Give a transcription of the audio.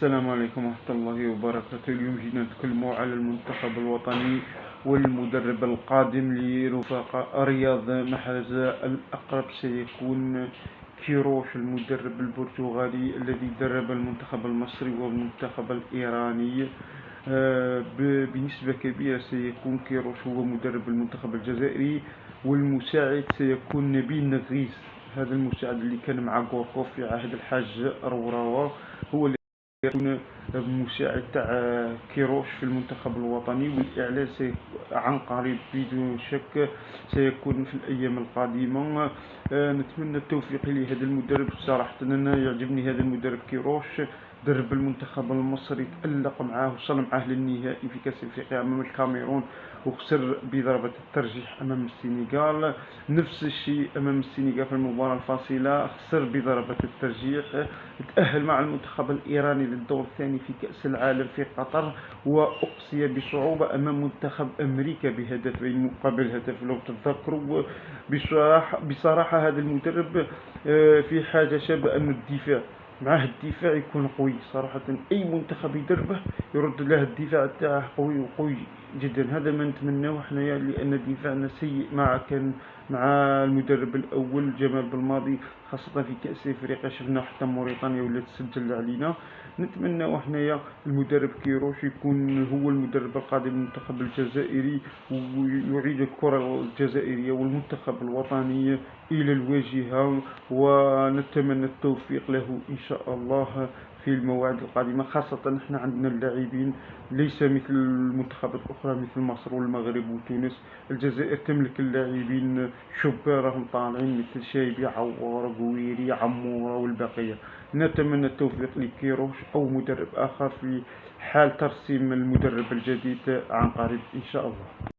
السلام عليكم ورحمة الله وبركاته. اليوم جينا نتكلموا على المنتخب الوطني والمدرب القادم لرفاق رياض محرز. الأقرب سيكون كيروش المدرب البرتغالي الذي درب المنتخب المصري والمنتخب الإيراني. بنسبة كبيرة سيكون كيروش هو مدرب المنتخب الجزائري، والمساعد سيكون نبيل نغيس. هذا المساعد اللي كان مع غوركوف في عهد الحاج روراوا هو يكون مساعد تاع كيروش في المنتخب الوطني، والإعلان عن قريب بدون شك سيكون في الأيام القادمة. نتمنى التوفيق لهذا المدرب. صراحة أنا يعجبني هذا المدرب كيروش، درب المنتخب المصري، تألق معاه، وصل معاه للنهائي في كأس أفريقيا أمام الكاميرون وخسر بضربة الترجيح أمام السنغال. نفس الشيء أمام السنغال في المباراة الفاصلة خسر بضربة الترجيح. تأهل مع المنتخب الإيراني للدور الثاني في كأس العالم في قطر، وأقصي بصعوبة أمام منتخب أمريكا بهدفين مقابل هدف لو تتذكروا. بصراحة هذا المدرب في حاجة شابة أن الدفاع معه، الدفاع يكون قوي. صراحة أي منتخب يدربه يرد له الدفاع تاعه قوي وقوي جدا. هذا ما نتمناه حنايا، لأن دفاعنا سيء مع المدرب الأول جمال بالماضي، خاصة في كأس أفريقيا شفنا حتى موريتانيا ولات تسجل علينا. نتمنى حنايا المدرب كيروش يكون هو المدرب القادم للمنتخب الجزائري، ويعيد الكرة الجزائرية والمنتخب الوطني إلى الواجهة، ونتمنى التوفيق له إن شاء الله في المواعيد القادمة. خاصة نحن عندنا اللاعبين ليس مثل المنتخبات الأخرى مثل مصر والمغرب وتونس. الجزائر تملك اللاعبين شبان راهم طالعين مثل شايبي، عوار، قويري، عمورة والبقية. نتمنى التوفيق لكيروش أو مدرب آخر في حال ترسيم المدرب الجديد عن قريب إن شاء الله.